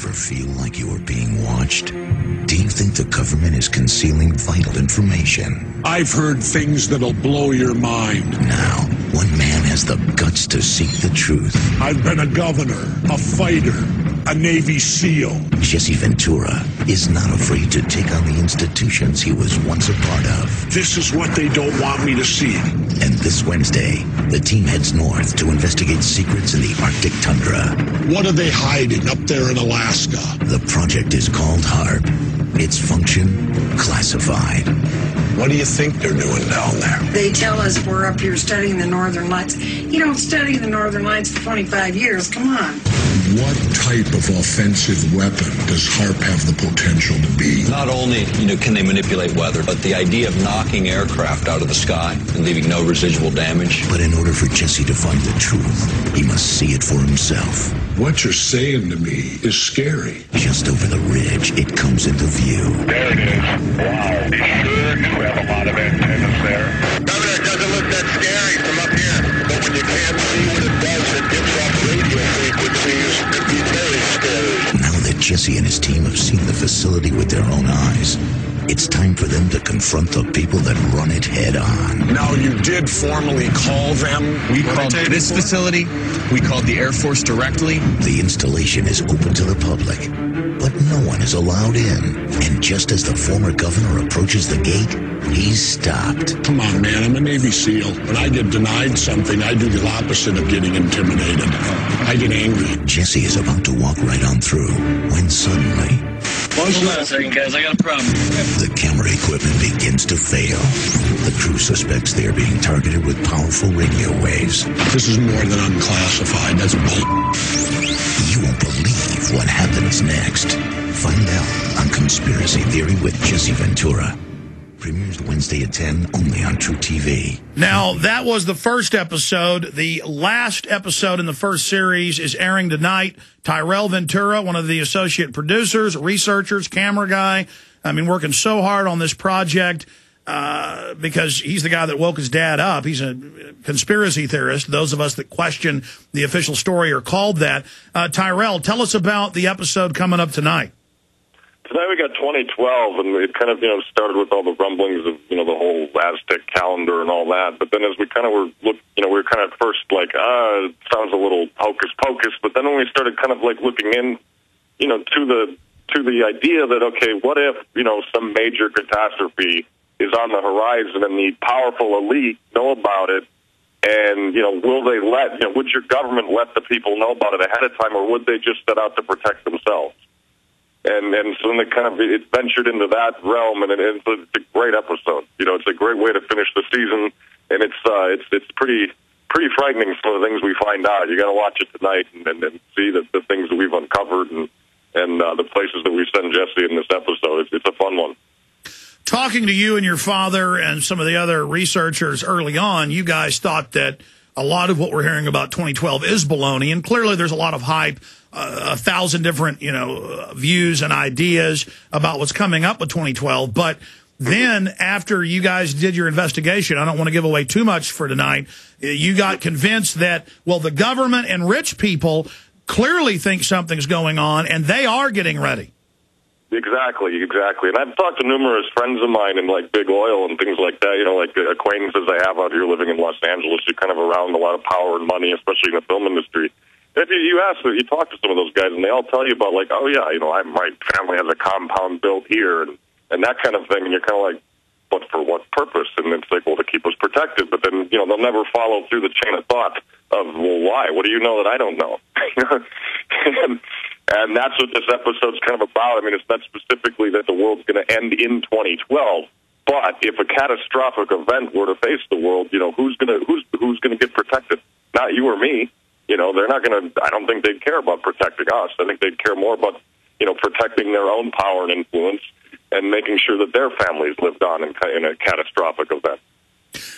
ever feel like you are being watched? Do you think the government is concealing vital information? I've heard things that'll blow your mind. Now, one man has the guts to seek the truth. I've been a governor, a fighter, a Navy SEAL. Jesse Ventura is not afraid to take on the institutions he was once a part of. This is what they don't want me to see. And this Wednesday, the team heads north to investigate secrets in the Arctic tundra. What are they hiding up there in Alaska? The project is called HARP. Its function, classified. What do you think they're doing down there? They tell us we're up here studying the Northern Lights. You don't study the Northern Lights for 25 years. Come on. What type of offensive weapon does HARP have the potential to be? Not only, can they manipulate weather, but the idea of knocking aircraft out of the sky and leaving no residual damage. But in order for Jesse to find the truth, he must see it for himself. What you're saying to me is scary. Just over the ridge, it comes into view. There it is. Wow. Be sure we have a lot of antennas there. Governor, it doesn't look that scary from up here. But when you can't see what it does, it gives off radio frequencies. It can be very scary. Now that Jesse and his team have seen the facility with their own eyes, it's time for them to confront the people that run it head on. Now, you did formally call them? We called this facility. We called the Air Force directly. The installation is open to the public, but no one is allowed in. And just as the former governor approaches the gate, he's stopped. Come on, man, I'm a Navy SEAL. When I get denied something, I do the opposite of getting intimidated. I get angry. Jesse is about to walk right on through when suddenly... Hold on a second, guys. I got a problem. The camera equipment begins to fail. The crew suspects they are being targeted with powerful radio waves. This is more than unclassified. That's bull. You won't believe what happens next. Find out on Conspiracy Theory with Jesse Ventura. Premieres Wednesday at 10, only on True TV. Now, that was the first episode. The last episode in the first series is airing tonight. Tyrell Ventura, one of the associate producers, researchers, camera guy. Working so hard on this project because he's the guy that woke his dad up. He's a conspiracy theorist. Those of us that question the official story are called that. Tyrell, tell us about the episode coming up tonight. Tonight we got 2012, and it kind of, started with all the rumblings of, the whole Aztec calendar and all that. But then as we kind of we were kind of first like, it sounds a little hocus pocus. But then when we started kind of like looking in, to the idea that, okay, what if, some major catastrophe is on the horizon and the powerful elite know about it? And, will they would your government let the people know about it ahead of time, or would they just set out to protect themselves? And so then it ventured into that realm, and it's a great episode. It's a great way to finish the season, and it's pretty frightening, some of the things we find out. You got to watch it tonight and see the things that we've uncovered and the places that we send Jesse in this episode. It's a fun one. Talking to you and your father and some of the other researchers early on, you guys thought that a lot of what we're hearing about 2012 is baloney, and clearly there's a lot of hype, 1,000 different, views and ideas about what's coming up with 2012. But then after you guys did your investigation, I don't want to give away too much for tonight, you got convinced that, well, the government and rich people clearly think something's going on, and they are getting ready. Exactly. And I've talked to numerous friends of mine in, like, big oil and things like that, like acquaintances I have out here living in Los Angeles who kind of around a lot of power and money, especially in the film industry. If you talk to some of those guys, and they all tell you about, like, oh, yeah, my family has a compound built here and that kind of thing, and you're kind of like, but for what purpose? And it's like, well, to keep us protected. But then, they'll never follow through the chain of thought of, well, why? What do you know that I don't know? And that's what this episode's kind of about. It's not specifically that the world's going to end in 2012, but if a catastrophic event were to face the world, who's going to get protected? Not you or me. They're not going to. I don't think they'd care about protecting us. I think they'd care more about protecting their own power and influence and making sure that their families lived on in a catastrophic event.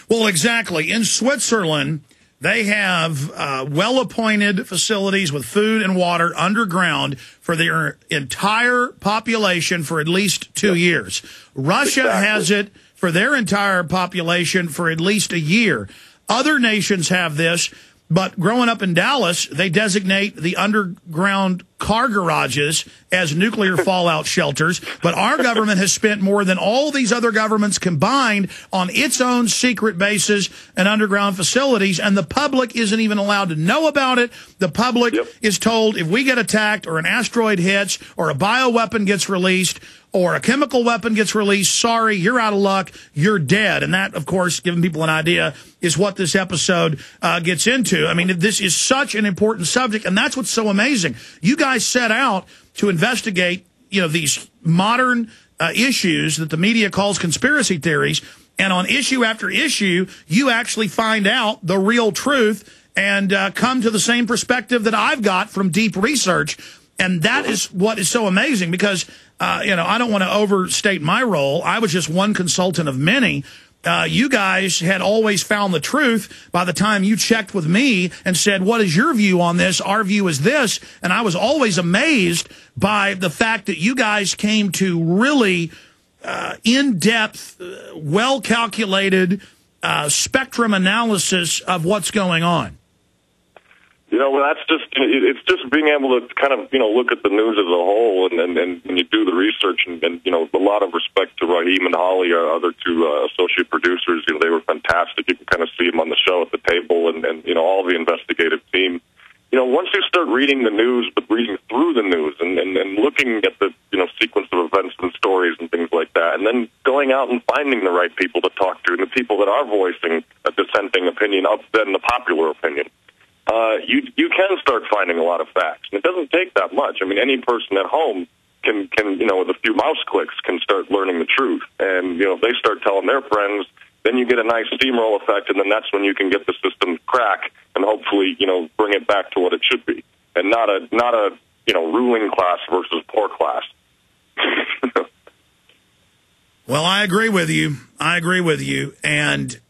Well, exactly. In Switzerland, they have well-appointed facilities with food and water underground for their entire population for at least 2 years. Russia has it for their entire population for at least a year. Other nations have this, But growing up in Dallas, they designate the underground car garages as nuclear fallout shelters. But our government has spent more than all these other governments combined on its own secret bases and underground facilities, and the public isn't even allowed to know about it. The public is told if we get attacked or an asteroid hits or a bioweapon gets released or a chemical weapon gets released, sorry, you're out of luck, you're dead. And that, of course, giving people an idea, is what this episode gets into. I mean, this is such an important subject, and that's what's so amazing. You guys set out to investigate, these modern issues that the media calls conspiracy theories, and on issue after issue, you actually find out the real truth and come to the same perspective that I've got from deep research. And that is what is so amazing because, I don't want to overstate my role. I was just one consultant of many. You guys had always found the truth by the time you checked with me and said, what is your view on this? Our view is this. And I was always amazed by the fact that you guys came to really in-depth, well-calculated spectrum analysis of what's going on. It's just being able to kind of, look at the news as a whole and when you do the research and a lot of respect to Raheem and Holly, our other two associate producers, they were fantastic. You can kind of see them on the show at the table and all the investigative team. Once you start reading the news, but reading through the news and looking at the, sequence of events and stories and things like that, and then going out and finding the right people to talk to and the people that are voicing a dissenting opinion other than the popular opinion. You can start finding a lot of facts, and it doesn't take that much. I mean, any person at home can with a few mouse clicks can start learning the truth. And if they start telling their friends, then you get a nice steamroll effect, and then that's when you can get the system to crack and hopefully bring it back to what it should be, and not a ruling class versus poor class. Well, I agree with you. And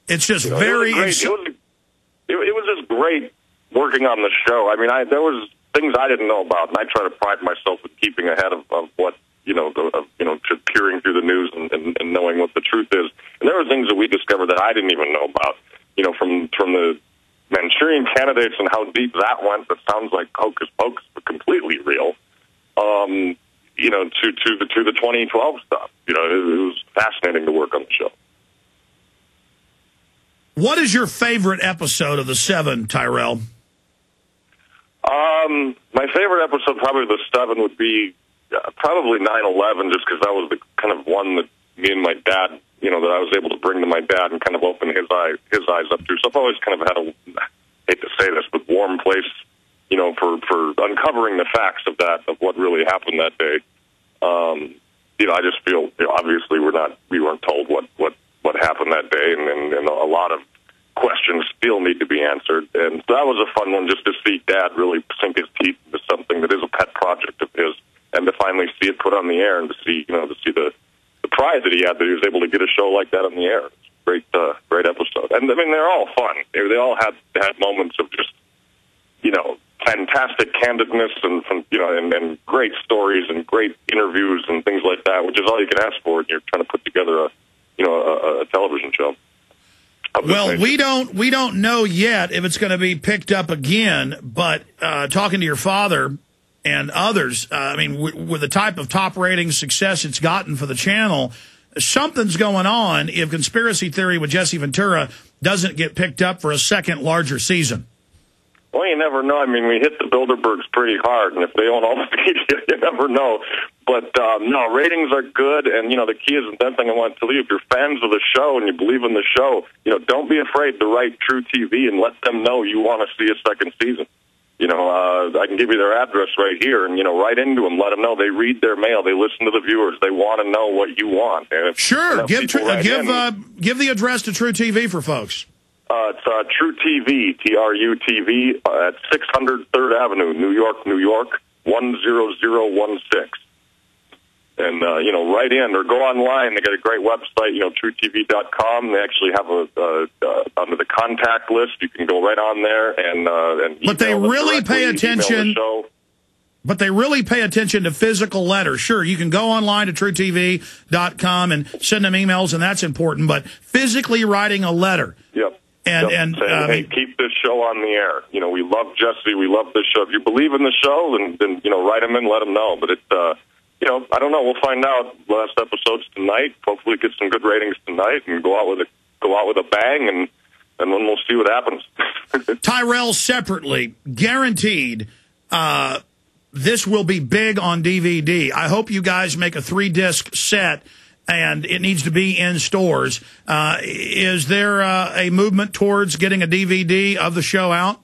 it's just very. It was just great working on the show. I mean, there was things I didn't know about, and I try to pride myself in keeping ahead of what peering through the news and knowing what the truth is. And there were things that we discovered that I didn't even know about. From the Manchurian candidates and how deep that went. That sounds like hocus pocus, but completely real. To the 2012 stuff. It was fascinating to work on the show. What is your favorite episode of the 7, Tyrell? My favorite episode, probably the 7, would be probably 9/11, just because that was the kind of one that me and my dad, that I was able to bring to my dad and kind of open his eyes up to. So I've always kind of had I hate to say this, but warm place, for uncovering the facts of what really happened that day. I just feel, obviously we weren't told what happened that day, and a lot of questions still need to be answered. And so that was a fun one, just to see Dad really sink his teeth into something that is a pet project of his, and to finally see it put on the air, and to see the pride that he had that he was able to get a show like that on the air. It's a great episode. And I mean, they're all fun. They all had moments of just fantastic candidness and great stories and great interviews and things like that, which is all you can ask for when you're trying to put together a television show. Well, we don't know yet if it's going to be picked up again, but talking to your father and others, with the type of top rating success it's gotten for the channel, something's going on if Conspiracy Theory with Jesse Ventura doesn't get picked up for a second larger season. Well, you never know. I mean, we hit the Bilderbergs pretty hard, and if they own all the media, you never know. But, no, ratings are good, and, the key is that thing I want to tell you. If you're fans of the show and you believe in the show, don't be afraid to write True TV and let them know you want to see a second season. I can give you their address right here, and, write into them, let them know. They read their mail. They listen to the viewers. They want to know what you want. And if, sure. Give the address to True TV for folks. It's True TV, TRU-TV, at 600 3rd Avenue, New York, 10016. And, write in or go online. They got a great website, TrueTV.com. They actually have under the contact list. You can go right on there and but they really pay attention. But they really pay attention to physical letters. Sure, you can go online to TrueTV.com and send them emails, and that's important. But physically writing a letter. Yep. And hey, keep this show on the air. You know, we love Jesse. We love this show. If you believe in the show, then you know, write him in, let him know. But you know, I don't know. We'll find out. Last episode's tonight. Hopefully, get some good ratings tonight and go out with a bang, and then we'll see what happens. Tyrell, separately, guaranteed. This will be big on DVD. I hope you guys make a 3-disc set, and it needs to be in stores. Is there a movement towards getting a DVD of the show out?